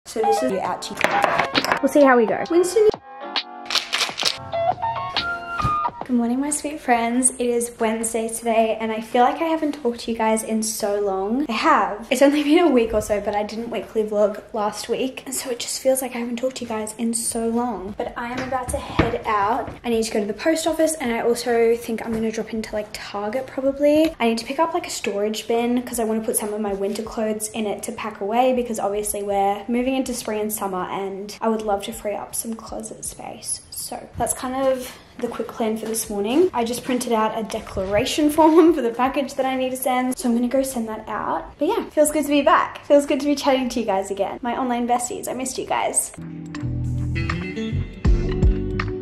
So this is out to you. We'll see how we go. Winston. Good morning, my sweet friends. It is Wednesday today and I feel like I haven't talked to you guys in so long. I have. It's only been a week or so, but I didn't weekly vlog last week. And so it just feels like I haven't talked to you guys in so long. But I am about to head out. I need to go to the post office and I also think I'm gonna drop into like Target probably. I need to pick up like a storage bin because I want to put some of my winter clothes in it to pack away because obviously we're moving into spring and summer and I would love to free up some closet space. So that's kind of the quick plan for this morning. I just printed out a declaration form for the package that I need to send. So I'm gonna go send that out. But yeah, feels good to be back. Feels good to be chatting to you guys again. My online besties, I missed you guys.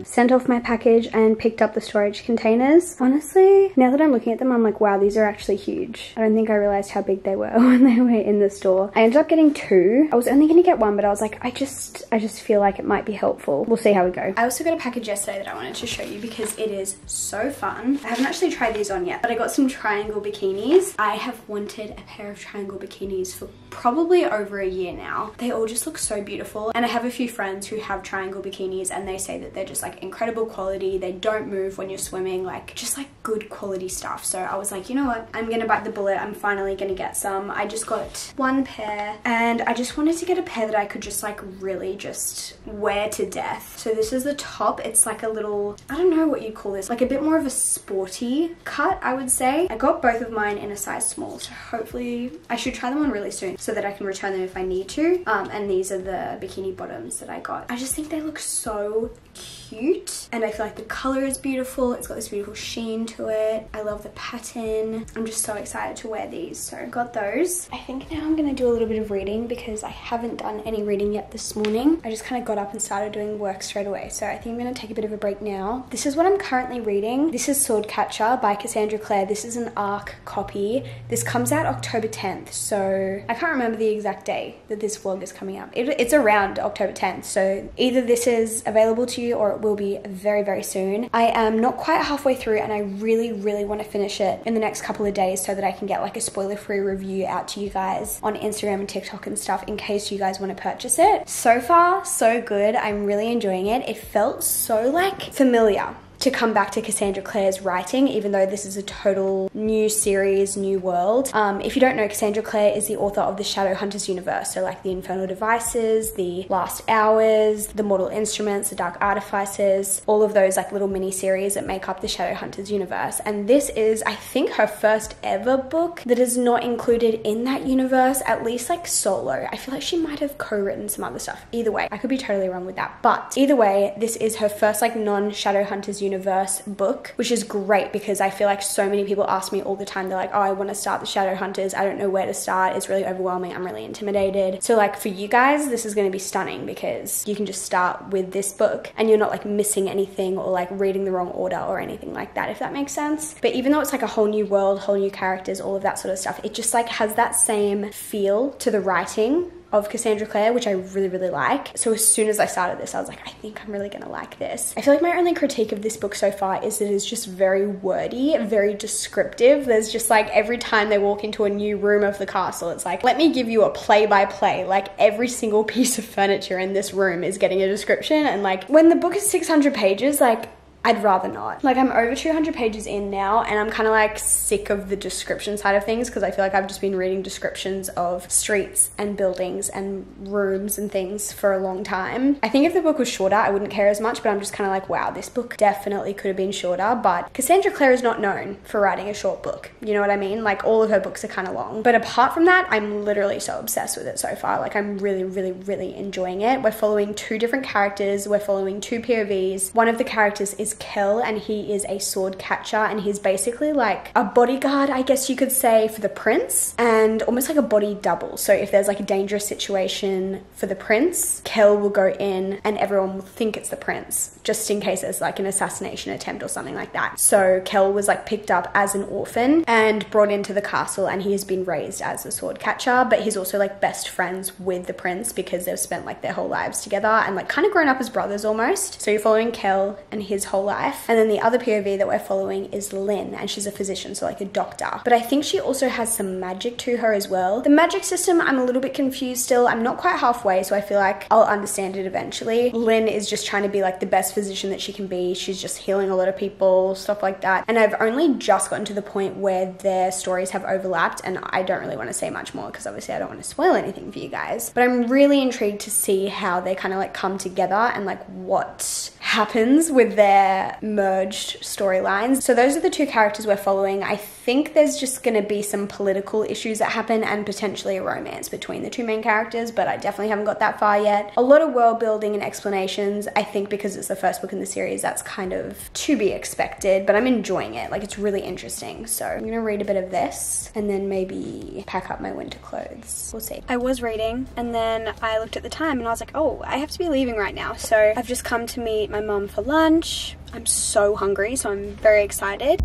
Sent off my package and picked up the storage containers. Honestly, now that I'm looking at them, I'm like, wow, these are actually huge. I don't think I realized how big they were when they were in the store. I ended up getting 2. I was only gonna get 1, but I was like, I just feel like it might be helpful. We'll see how we go. I also got a package yesterday that I wanted to show you because it is so fun. I haven't actually tried these on yet, but I got some triangle bikinis. I have wanted a pair of triangle bikinis for probably over a year now. They all just look so beautiful. And I have a few friends who have triangle bikinis and they say that they're just like incredible quality. They don't move when you're swimming, like just like good quality stuff. So I was like, you know what, I'm gonna bite the bullet. I'm finally gonna get some. I just got 1 pair and I just wanted to get a pair that I could just like really just wear to death. So this is the top. It's like a little, I don't know what you'd call this, like a bit more of a sporty cut, I would say. I got both of mine in a size small, so hopefully I should try them on really soon so that I can return them if I need to. And these are the bikini bottoms that I got. I just think they look so cute and I feel like the color is beautiful. It's got this beautiful sheen to it. I love the pattern. I'm just so excited to wear these. So I got those. I think now I'm gonna do a little bit of reading because I haven't done any reading yet this morning. I just kind of got up and started doing work straight away. So I think I'm gonna take a bit of a break now. This is what I'm currently reading. This is Swordcatcher by Cassandra Clare. This is an ARC copy. This comes out October 10th. So I can't remember the exact day that this vlog is coming out. It's around October 10th. So either this is available to you or it will be very, very soon. I am not quite halfway through and I really, really want to finish it in the next couple of days so that I can get like a spoiler-free review out to you guys on Instagram and TikTok and stuff in case you guys want to purchase it. So far, so good. I'm really enjoying it. It felt so like familiar to come back to Cassandra Clare's writing, even though this is a total new series, new world. If you don't know, Cassandra Clare is the author of the Shadowhunters universe. So like the Infernal Devices, the Last Hours, the Mortal Instruments, the Dark Artifices, all of those like little mini series that make up the Shadowhunters universe. And this is, I think, her first ever book that is not included in that universe, at least like solo. I feel like she might have co-written some other stuff. Either way, I could be totally wrong with that. But either way, this is her first like non-Shadowhunters universe book, which is great because I feel like so many people ask me all the time, they're like, oh, I want to start the Shadowhunters, I don't know where to start, it's really overwhelming, I'm really intimidated. So like for you guys, this is going to be stunning because you can just start with this book and you're not like missing anything or like reading the wrong order or anything like that, if that makes sense. But even though it's like a whole new world, whole new characters, all of that sort of stuff, it just like has that same feel to the writing of Cassandra Clare, which I really, really like. So as soon as I started this, I was like, I think I'm really gonna like this. I feel like my only critique of this book so far is that it's just very wordy, very descriptive. There's just like every time they walk into a new room of the castle, it's like, let me give you a play-by-play. Like every single piece of furniture in this room is getting a description. And like when the book is 600 pages, like I'd rather not. Like I'm over 200 pages in now and I'm kind of like sick of the description side of things because I feel like I've just been reading descriptions of streets and buildings and rooms and things for a long time. I think if the book was shorter, I wouldn't care as much, but I'm just kind of like, wow, this book definitely could have been shorter. But Cassandra Clare is not known for writing a short book. You know what I mean? Like all of her books are kind of long. But apart from that, I'm literally so obsessed with it so far. Like I'm really, really, really enjoying it. We're following 2 different characters. We're following 2 POVs. One of the characters is Kel and he is a sword catcher and he's basically like a bodyguard, I guess you could say, for the prince and almost like a body double. So if there's like a dangerous situation for the prince, Kel will go in and everyone will think it's the prince just in case there's like an assassination attempt or something like that. So Kel was like picked up as an orphan and brought into the castle and he has been raised as a sword catcher, but he's also like best friends with the prince because they've spent like their whole lives together and like kind of grown up as brothers almost. So you're following Kel and his whole whole life. And then the other POV that we're following is Lynn, and she's a physician, so like a doctor. But I think she also has some magic to her as well. The magic system, I'm a little bit confused still. I'm not quite halfway, so I feel like I'll understand it eventually. Lynn is just trying to be like the best physician that she can be. She's just healing a lot of people, stuff like that. And I've only just gotten to the point where their stories have overlapped, and I don't really want to say much more because obviously I don't want to spoil anything for you guys. But I'm really intrigued to see how they kind of like come together and like what happens with their merged storylines. So those are the two characters we're following. I think there's just going to be some political issues that happen and potentially a romance between the two main characters, but I definitely haven't got that far yet. A lot of world building and explanations. I think because it's the first book in the series, that's kind of to be expected, but I'm enjoying it. Like, it's really interesting. So I'm gonna read a bit of this and then maybe pack up my winter clothes. We'll see. I was reading and then I looked at the time and I was like, oh, I have to be leaving right now. So I've just come to meet my mum for lunch. I'm so hungry, so I'm very excited.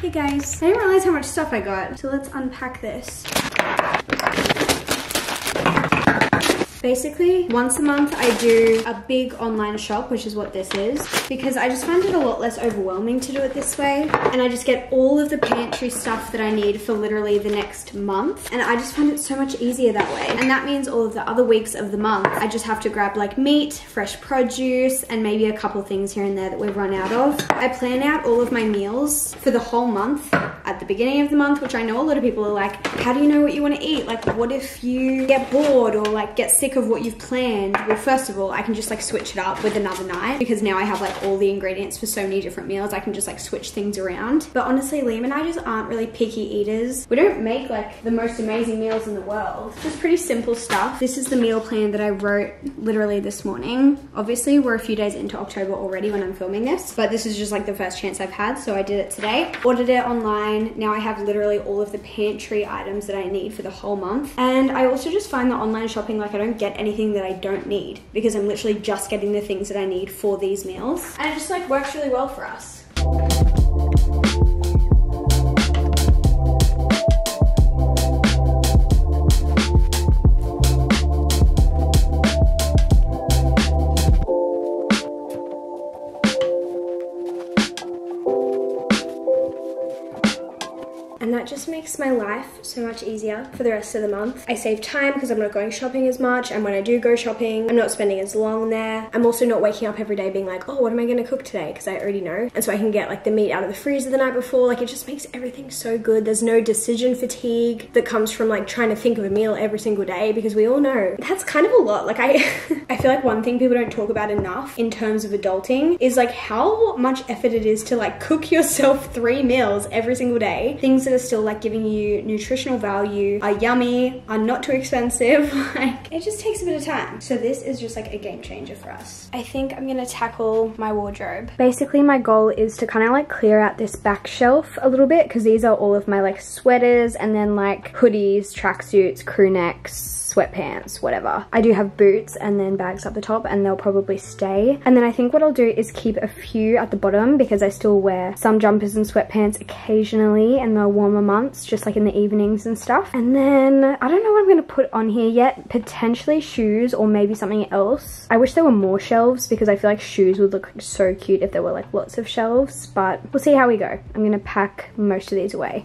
Hey guys, I didn't realize how much stuff I got, so let's unpack this. Basically, once a month I do a big online shop, which is what this is, because I just find it a lot less overwhelming to do it this way. And I just get all of the pantry stuff that I need for literally the next month. And I just find it so much easier that way. And that means all of the other weeks of the month, I just have to grab like meat, fresh produce, and maybe a couple things here and there that we've run out of. I plan out all of my meals for the whole month at the beginning of the month, which I know a lot of people are like, how do you know what you want to eat? Like, what if you get bored or like get sick of what you've planned? Well, first of all, I can just like switch it up with another night, because now I have like all the ingredients for so many different meals. I can just like switch things around. But honestly, Liam and I just aren't really picky eaters. We don't make like the most amazing meals in the world. Just pretty simple stuff. This is the meal plan that I wrote literally this morning. Obviously, we're a few days into October already when I'm filming this, but this is just like the first chance I've had, so I did it today. Ordered it online. Now I have literally all of the pantry items that I need for the whole month. And I also just find that online shopping, like, I don't get anything that I don't need, because I'm literally just getting the things that I need for these meals. And it just like works really well for us. And that just makes my life so much easier for the rest of the month. I save time because I'm not going shopping as much, and when I do go shopping, I'm not spending as long there. I'm also not waking up every day being like, oh, what am I gonna cook today? Because I already know. And so I can get like the meat out of the freezer the night before. Like, it just makes everything so good. There's no decision fatigue that comes from like trying to think of a meal every single day, because we all know that's kind of a lot. Like, I feel like one thing people don't talk about enough in terms of adulting is like how much effort it is to like cook yourself 3 meals every single day. Things that are still like giving you nutritional value, are yummy, are not too expensive. Like, it just takes a bit of time. So this is just like a game changer for us. I think I'm gonna tackle my wardrobe. Basically, my goal is to kind of like clear out this back shelf a little bit, because these are all of my like sweaters and then like hoodies, tracksuits, crew necks, sweatpants, whatever. I do have boots and then bags up the top, and they'll probably stay. And then I think what I'll do is keep a few at the bottom, because I still wear some jumpers and sweatpants occasionally in the warmer months, just like in the evenings and stuff. And then I don't know what I'm gonna put on here yet. Potentially shoes or maybe something else. I wish there were more shelves, because I feel like shoes would look so cute if there were like lots of shelves, but we'll see how we go. I'm gonna pack most of these away.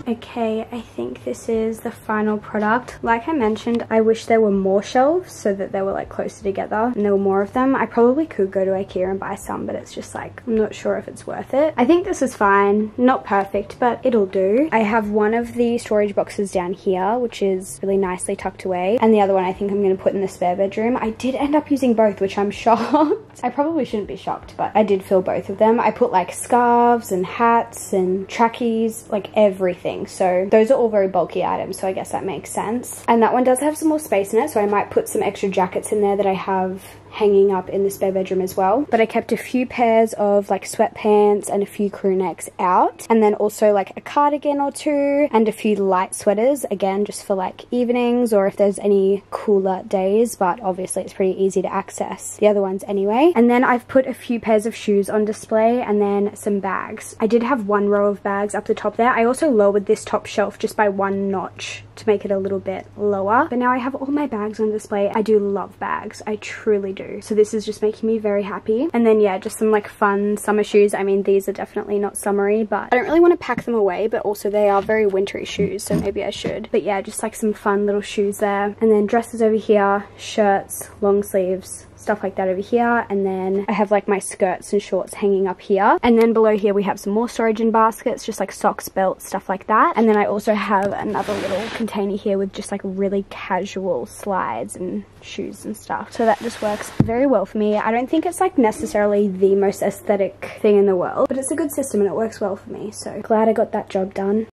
Okay, I think this is the final product. Like I mentioned, I wish there were more shelves so that they were like closer together and there were more of them. I probably could go to IKEA and buy some, but it's just like, I'm not sure if it's worth it. I think this is fine. Not perfect, but it'll do. I have one of the storage boxes down here, which is really nicely tucked away. And the other one I think I'm going to put in the spare bedroom. I did end up using both, which I'm shocked. I probably shouldn't be shocked, but I did fill both of them. I put like scarves and hats and trackies, like everything. So those are all very bulky items, so I guess that makes sense. And that one does have some more space in it, so I might put some extra jackets in there that I have hanging up in the spare bedroom as well. But I kept a few pairs of like sweatpants and a few crew necks out, and then also like a cardigan or two and a few light sweaters, again just for like evenings or if there's any cooler days, but obviously it's pretty easy to access the other ones anyway. And then I've put a few pairs of shoes on display and then some bags. I did have one row of bags up the top there. I also lowered this top shelf just by one notch to make it a little bit lower, but now I have all my bags on display. I do love bags, I truly do, so this is just making me very happy. And then yeah, just some like fun summer shoes. I mean, these are definitely not summery, but I don't really want to pack them away, but also they are very wintry shoes, so maybe I should. But yeah, just like some fun little shoes there. And then dresses over here, shirts, long sleeves, stuff like that over here. And then I have like my skirts and shorts hanging up here, and then below here we have some more storage in baskets, just like socks, belts, stuff like that. And then I also have another little container here with just like really casual slides and shoes and stuff, so that just works very well for me. I don't think it's like necessarily the most aesthetic thing in the world, but it's a good system and it works well for me, so glad I got that job done.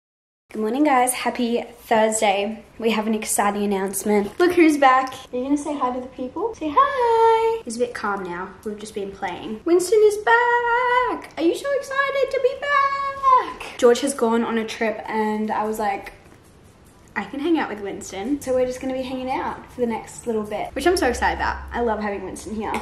Good morning guys, happy Thursday. We have an exciting announcement. Look who's back. Are you gonna say hi to the people? Say hi. It's a bit calm now, we've just been playing. Winston is back. Are you so excited to be back? George has gone on a trip and I was like, I can hang out with Winston. So we're just gonna be hanging out for the next little bit, which I'm so excited about. I love having Winston here.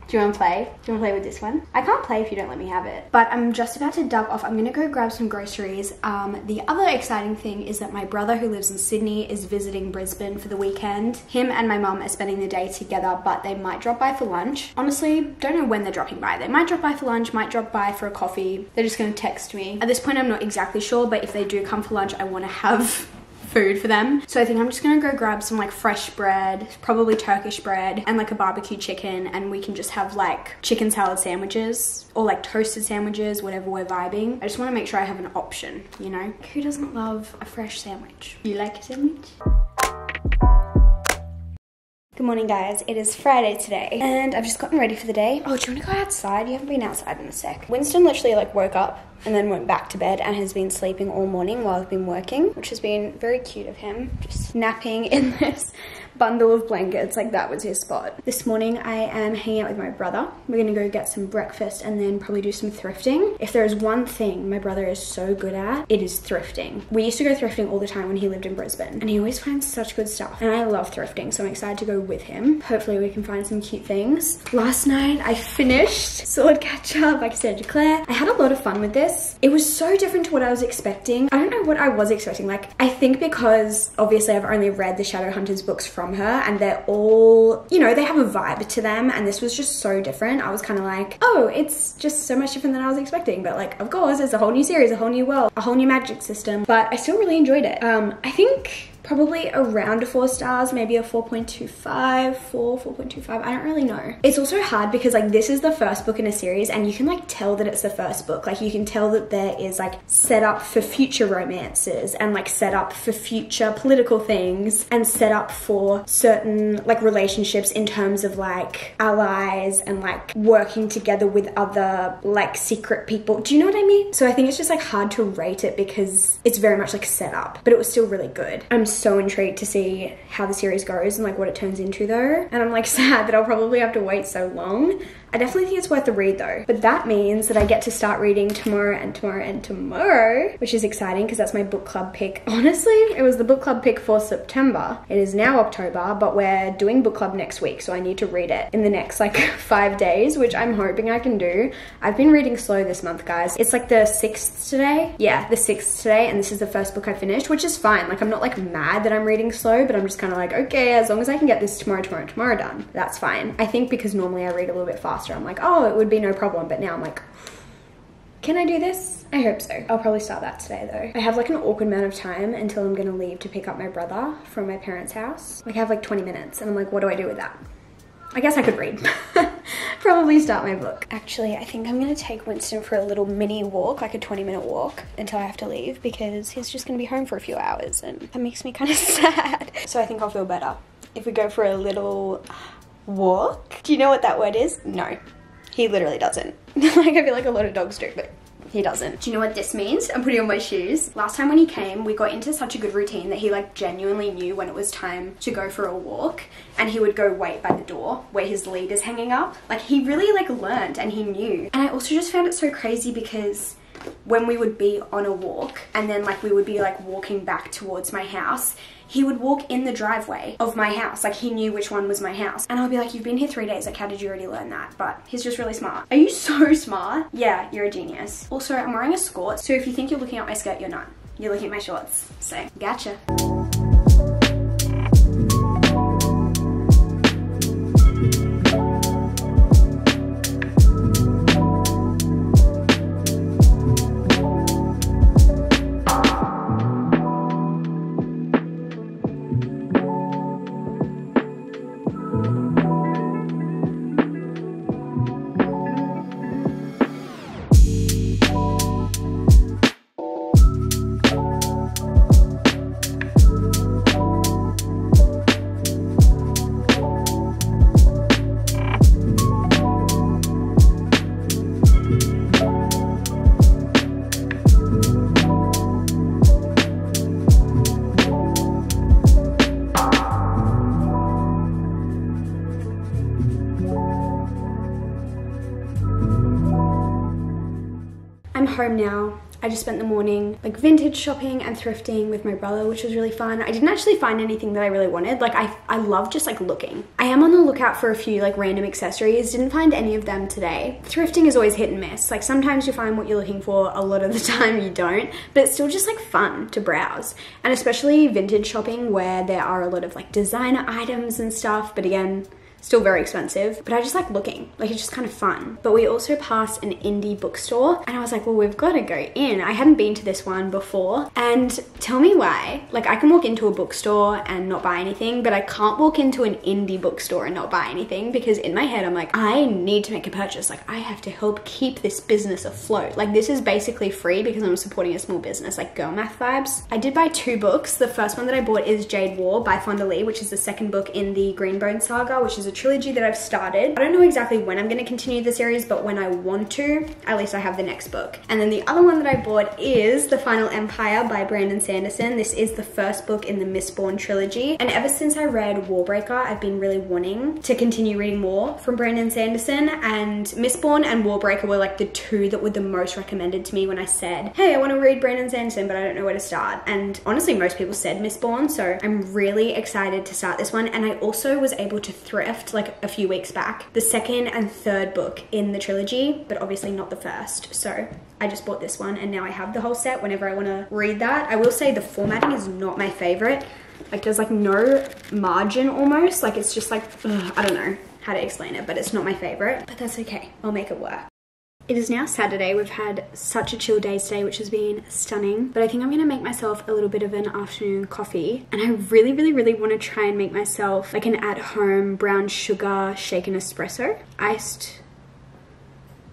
Do you want to play? Do you want to play with this one? I can't play if you don't let me have it. But I'm just about to duck off. I'm going to go grab some groceries. The other exciting thing is that my brother who lives in Sydney is visiting Brisbane for the weekend. Him and my mum are spending the day together, but they might drop by for lunch. Honestly, don't know when they're dropping by. They might drop by for lunch, might drop by for a coffee. They're just going to text me. At this point, I'm not exactly sure, but if they do come for lunch, I want to have food for them. So I think I'm just gonna go grab some like fresh bread, probably Turkish bread, and like a barbecue chicken, and we can just have like chicken salad sandwiches or like toasted sandwiches, whatever we're vibing. I just want to make sure I have an option, you know? Who doesn't love a fresh sandwich? You like a sandwich? Good morning guys, it is Friday today and I've just gotten ready for the day. Oh, do you want to go outside? You haven't been outside in a sec. Winston literally like woke up and then went back to bed and has been sleeping all morning while I've been working, which has been very cute of him. Just napping in this bundle of blankets, like that was his spot. This morning I am hanging out with my brother. We're gonna go get some breakfast and then probably do some thrifting. If there is one thing my brother is so good at, it is thrifting. We used to go thrifting all the time when he lived in Brisbane and he always finds such good stuff and I love thrifting, so I'm excited to go with him. Hopefully we can find some cute things. Last night I finished Sword Catcher by Cassandra Clare. I had a lot of fun with this. It was so different to what I was expecting. I don't know what I was expecting. Like, I think because obviously I've only read the Shadowhunters books from her and they're all, you know, they have a vibe to them, and this was just so different. I was kind of like, oh, it's just so much different than I was expecting, but like, of course, it's a whole new series, a whole new world, a whole new magic system, but I still really enjoyed it. I think probably around a 4 stars, maybe a 4.25, 4.25, I don't really know. It's also hard because like this is the first book in a series and you can like tell that it's the first book. Like you can tell that there is like set up for future romances and like set up for future political things and set up for certain like relationships in terms of like allies and like working together with other like secret people. Do you know what I mean? So I think it's just like hard to rate it because it's very much like set up, but it was still really good. I'm so intrigued to see how the series goes and like what it turns into though, and I'm like sad that I'll probably have to wait so long. I definitely think it's worth the read though, but that means that I get to start reading tomorrow and tomorrow and tomorrow, which is exciting because that's my book club pick. Honestly, it was the book club pick for September. It is now October, but we're doing book club next week, so I need to read it in the next like 5 days, which I'm hoping I can do. I've been reading slow this month, guys. It's like the 6th today. Yeah, the 6th today, and this is the first book I finished, which is fine. Like I'm not like mad that I'm reading slow, but I'm just kind of like, okay, as long as I can get this tomorrow done, that's fine. I think because normally I read a little bit faster, I'm like, oh, it would be no problem, but now I'm like, can I do this? I hope so. I'll probably start that today though. I have like an awkward amount of time until I'm gonna leave to pick up my brother from my parents' house. Like I have like 20 minutes and I'm like, what do I do with that? I guess I could read. Probably start my book. Actually, I think I'm gonna take Winston for a little mini walk, like a 20-minute walk until I have to leave because he's just gonna be home for a few hours and that makes me kind of sad. So I think I'll feel better if we go for a little walk. Do you know what that word is? No, he literally doesn't. Like I feel like a lot of dogs do, but he doesn't. Do you know what this means? I'm putting on my shoes. Last time when he came, we got into such a good routine that he like genuinely knew when it was time to go for a walk, and he would go wait by the door where his lead is hanging up. Like he really like learned and he knew. And I also just found it so crazy because when we would be on a walk and then like we would be like walking back towards my house, he would walk in the driveway of my house. Like he knew which one was my house. And I'll be like, you've been here 3 days. Like, how did you already learn that? But he's just really smart. Are you so smart? Yeah, you're a genius. Also, I'm wearing a skirt. So if you think you're looking at my skirt, you're not. You're looking at my shorts. So, gotcha. I'm home now. I just spent the morning like vintage shopping and thrifting with my brother, which was really fun. I didn't actually find anything that I really wanted. Like I love just like looking. I am on the lookout for a few like random accessories. Didn't find any of them today. Thrifting is always hit and miss. Like sometimes you find what you're looking for, a lot of the time you don't, but it's still just like fun to browse. And especially vintage shopping where there are a lot of like designer items and stuff, but again, still very expensive, but I just like looking. Like it's just kind of fun. But we also passed an indie bookstore and I was like, well, we've got to go in. I hadn't been to this one before, and tell me why. Like I can walk into a bookstore and not buy anything, but I can't walk into an indie bookstore and not buy anything, because in my head I'm like, I need to make a purchase. Like I have to help keep this business afloat. Like this is basically free because I'm supporting a small business, like girl math vibes. I did buy 2 books. The first one that I bought is Jade War by Fonda Lee, which is the second book in the Greenbone saga, which is a trilogy that I've started. I don't know exactly when I'm going to continue the series, but when I want to, at least I have the next book. And then the other one that I bought is The Final Empire by Brandon Sanderson. This is the first book in the Mistborn trilogy. And ever since I read Warbreaker, I've been really wanting to continue reading more from Brandon Sanderson, and Mistborn and Warbreaker were like the 2 that were the most recommended to me when I said, hey, I want to read Brandon Sanderson, but I don't know where to start. And honestly, most people said Mistborn, so I'm really excited to start this one. And I also was able to thrift like a few weeks back the 2nd and 3rd book in the trilogy, but obviously not the first. So I just bought this one and now I have the whole set whenever I want to read that. I will say the formatting is not my favorite. Like there's like no margin almost. Like it's just like, I don't know how to explain it, but it's not my favorite, but that's okay. I'll make it work. It is now Saturday. We've had such a chill day today, which has been stunning, but I think I'm gonna make myself a little bit of an afternoon coffee, and I really want to try and make myself like an at-home brown sugar shaken espresso. Iced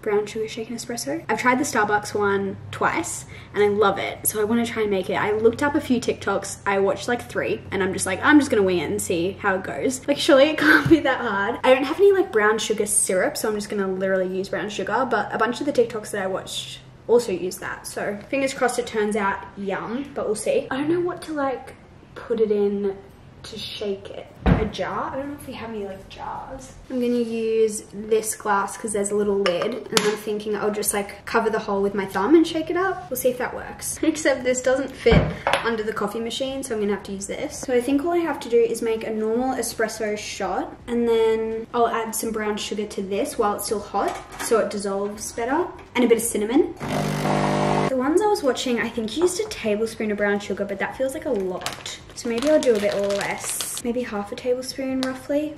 brown sugar shaken espresso. I've tried the Starbucks one twice and I love it, so I want to try and make it. I looked up a few TikToks. I watched like 3 and I'm just like, I'm just gonna wing it and see how it goes. Like surely it can't be that hard. I don't have any like brown sugar syrup, so I'm just gonna literally use brown sugar, but a bunch of the TikToks that I watched also use that, so fingers crossed it turns out yum, but we'll see. I don't know what to like put it in to shake it. A jar? I don't know if we have any like jars. I'm gonna use this glass because there's a little lid, and I'm thinking I'll just like cover the hole with my thumb and shake it up. We'll see if that works. Except this doesn't fit under the coffee machine, so I'm gonna have to use this. So I think all I have to do is make a normal espresso shot, and then I'll add some brown sugar to this while it's still hot so it dissolves better, and a bit of cinnamon. The ones I was watching, I think used a tablespoon of brown sugar, but that feels like a lot. So maybe I'll do a bit less, maybe half a tablespoon roughly.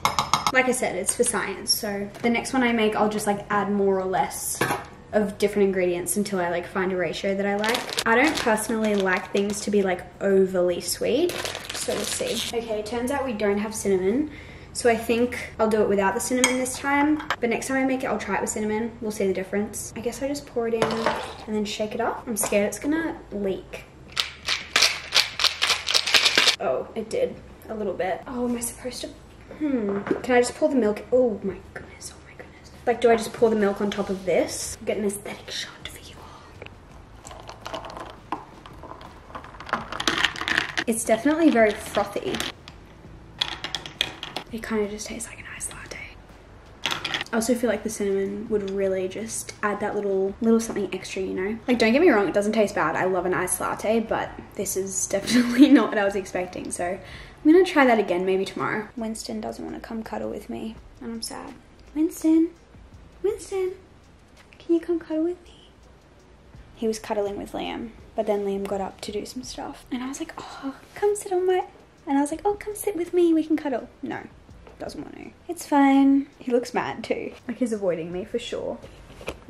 Like I said, it's for science, so the next one I make, I'll just like add more or less of different ingredients until I like find a ratio that I like. I don't personally like things to be like overly sweet, so we'll see. Okay, turns out we don't have cinnamon. So I think I'll do it without the cinnamon this time, but next time I make it, I'll try it with cinnamon. We'll see the difference. I guess I just pour it in and then shake it up. I'm scared it's gonna leak. Oh, it did a little bit. Oh, am I supposed to? Can I just pour the milk? Oh my goodness, oh my goodness. Like, do I just pour the milk on top of this? Get an aesthetic shot for you all. It's definitely very frothy. It kind of just tastes like an iced latte. I also feel like the cinnamon would really just add that little something extra, you know? Like, don't get me wrong, it doesn't taste bad. I love an iced latte, but this is definitely not what I was expecting. So I'm gonna try that again, maybe tomorrow. Winston doesn't want to come cuddle with me, and I'm sad. Winston, Winston, can you come cuddle with me? He was cuddling with Liam, but then Liam got up to do some stuff. And I was like, oh, come sit on my... And I was like, oh, come sit with me, we can cuddle. No. Doesn't want to. It's fine. He looks mad too. Like he's avoiding me for sure.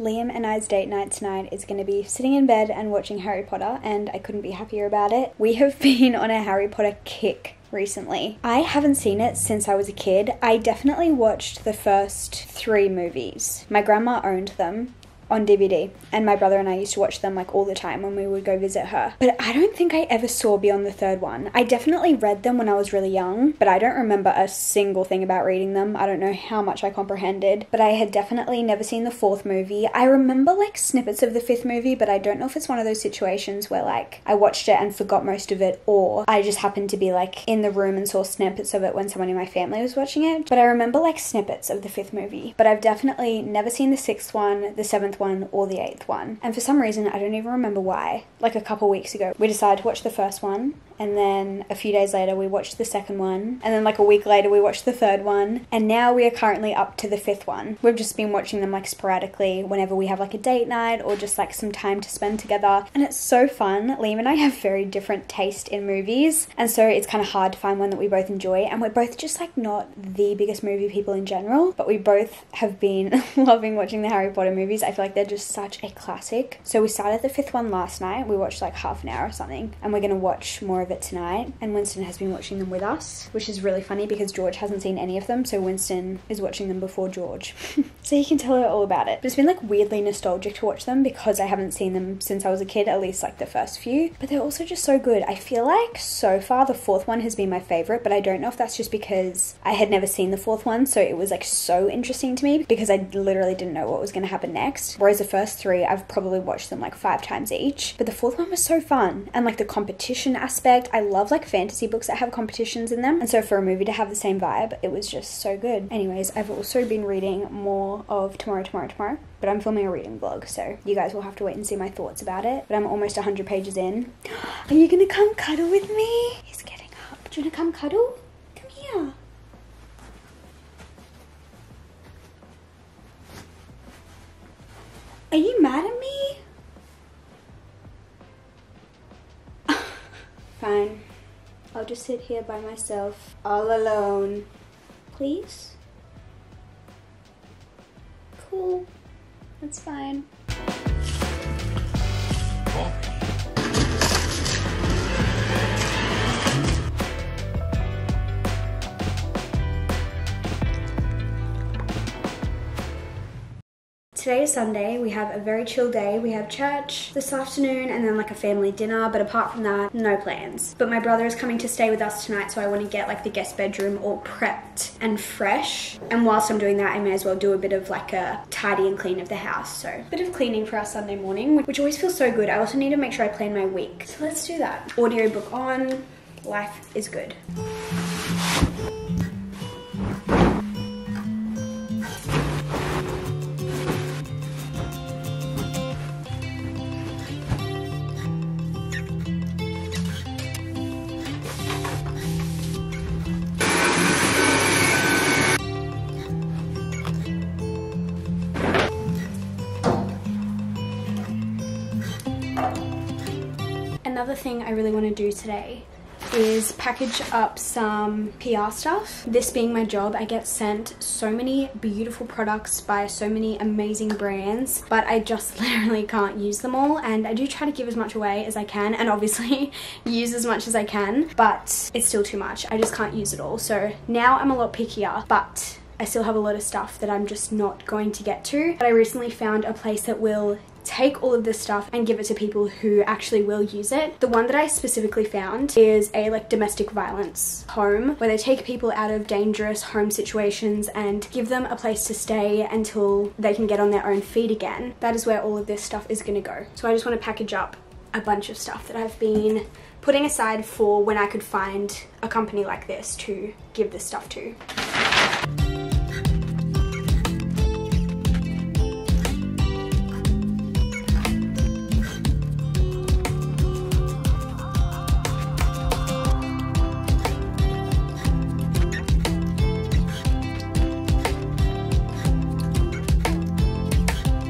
Liam and I's date night tonight is going to be sitting in bed and watching Harry Potter, and I couldn't be happier about it. We have been on a Harry Potter kick recently. I haven't seen it since I was a kid. I definitely watched the first 3 movies. My grandma owned them on DVD, and my brother and I used to watch them like all the time when we would go visit her. But I don't think I ever saw beyond the 3rd one. I definitely read them when I was really young, but I don't remember a single thing about reading them. I don't know how much I comprehended, but I had definitely never seen the 4th movie. I remember like snippets of the 5th movie, but I don't know if it's one of those situations where like I watched it and forgot most of it, or I just happened to be like in the room and saw snippets of it when someone in my family was watching it. But I remember like snippets of the 5th movie, but I've definitely never seen the 6th one, the 7th one, or the 8th one. And for some reason, I don't even remember why, like a couple weeks ago, we decided to watch the 1st one, and then a few days later we watched the 2nd one, and then like a week later we watched the 3rd one, and now we are currently up to the 5th one. We've just been watching them like sporadically whenever we have like a date night or just like some time to spend together, and it's so fun. Liam and I have very different taste in movies, and so it's kind of hard to find one that we both enjoy, and we're both just like not the biggest movie people in general, but we both have been loving watching the Harry Potter movies. I feel like they're just such a classic. So we started the 5th one last night. We watched like half an hour or something, and we're gonna watch more of it tonight, and Winston has been watching them with us, which is really funny because George hasn't seen any of them, so Winston is watching them before George. So he can tell her all about it. But it's been like weirdly nostalgic to watch them because I haven't seen them since I was a kid, at least like the first few, but they're also just so good. I feel like so far the 4th one has been my favorite, but I don't know if that's just because I had never seen the 4th one, so it was like so interesting to me because I literally didn't know what was going to happen next, whereas the first 3 I've probably watched them like 5 times each. But the 4th one was so fun, and like the competition aspect, I love like fantasy books that have competitions in them, and so for a movie to have the same vibe, it was just so good. Anyways, I've also been reading more of Tomorrow, but I'm filming a reading vlog, so you guys will have to wait and see my thoughts about it. But I'm almost 100 pages in. Are you gonna come cuddle with me? He's getting up. Do you wanna come cuddle? Come here. Are you mad at me? Fine. I'll just sit here by myself, all alone. Please? Cool. That's fine. Today is Sunday. We have a very chill day. We have church this afternoon and then like a family dinner, but apart from that, no plans. But my brother is coming to stay with us tonight, so I want to get like the guest bedroom all prepped and fresh. And whilst I'm doing that, I may as well do a bit of like a tidy and clean of the house. So a bit of cleaning for our Sunday morning, which always feels so good. I also need to make sure I plan my week. So let's do that. Audiobook on. Life is good. Another thing I really want to do today is package up some PR stuff. This being my job, I get sent so many beautiful products by so many amazing brands, but I just literally can't use them all, and I do try to give as much away as I can and obviously use as much as I can, but it's still too much. I just can't use it all. So now I'm a lot pickier, but I still have a lot of stuff that I'm just not going to get to. But I recently found a place that will take all of this stuff and give it to people who actually will use it. The one that I specifically found is a like domestic violence home where they take people out of dangerous home situations and give them a place to stay until they can get on their own feet again. That is where all of this stuff is gonna go. So I just want to package up a bunch of stuff that I've been putting aside for when I could find a company like this to give this stuff to.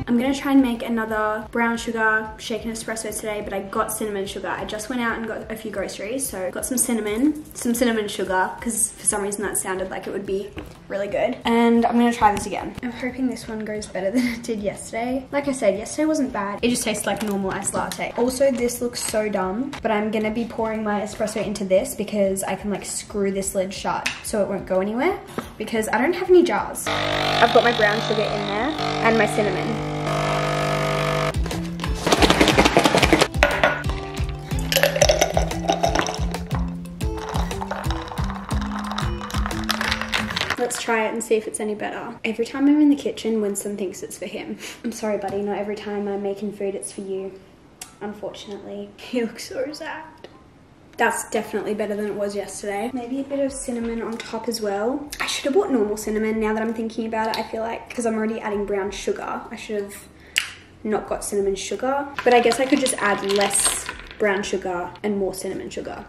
I'm gonna try and make another brown sugar shaken espresso today, but I got cinnamon sugar. I just went out and got a few groceries, so got some cinnamon sugar, because for some reason that sounded like it would be really good. And I'm gonna try this again. I'm hoping this one goes better than it did yesterday. Like I said, yesterday wasn't bad. It just tastes like normal iced latte. Also, this looks so dumb, but I'm gonna be pouring my espresso into this because I can like screw this lid shut so it won't go anywhere, because I don't have any jars. I've got my brown sugar in there and my cinnamon. Let's try it and see if it's any better. Every time I'm in the kitchen, Winston thinks it's for him. I'm sorry, buddy, not every time I'm making food, it's for you. Unfortunately. He looks so sad. That's definitely better than it was yesterday. Maybe a bit of cinnamon on top as well. I should have bought normal cinnamon now that I'm thinking about it. I feel like, because I'm already adding brown sugar, I should have not got cinnamon sugar. But I guess I could just add less brown sugar and more cinnamon sugar.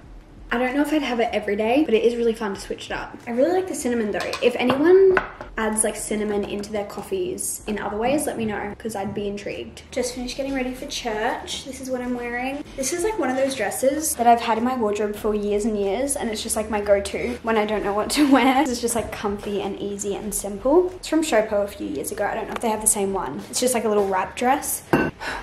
I don't know if I'd have it every day, but it is really fun to switch it up. I really like the cinnamon though. If anyone adds like cinnamon into their coffees in other ways, let me know, because I'd be intrigued. Just finished getting ready for church. This is what I'm wearing. This is like one of those dresses that I've had in my wardrobe for years and years, and it's just like my go-to when I don't know what to wear. It's just like comfy and easy and simple. It's from Shopo a few years ago. I don't know if they have the same one. It's just like a little wrap dress.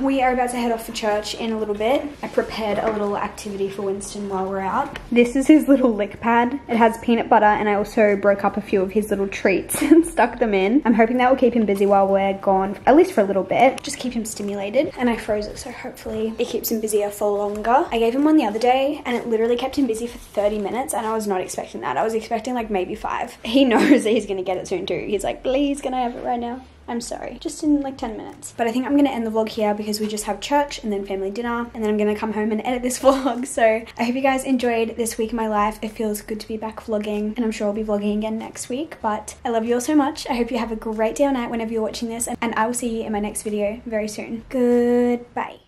We are about to head off for church in a little bit. I prepared a little activity for Winston while we're out. This is his little lick pad. It has peanut butter, and I also broke up a few of his little treats and stuck them in. I'm hoping that will keep him busy while we're gone, at least for a little bit. Just keep him stimulated. And I froze it, so hopefully it keeps him busier for longer. I gave him one the other day, and it literally kept him busy for 30 minutes, and I was not expecting that. I was expecting like maybe 5. He knows that he's gonna get it soon too. He's like, please, can I have it right now? I'm sorry, just in like 10 minutes. But I think I'm gonna end the vlog here because we just have church and then family dinner, and then I'm gonna come home and edit this vlog. So I hope you guys enjoyed this week of my life. It feels good to be back vlogging, and I'm sure I'll be vlogging again next week. But I love you all so much. I hope you have a great day or night whenever you're watching this, and I will see you in my next video very soon. Goodbye.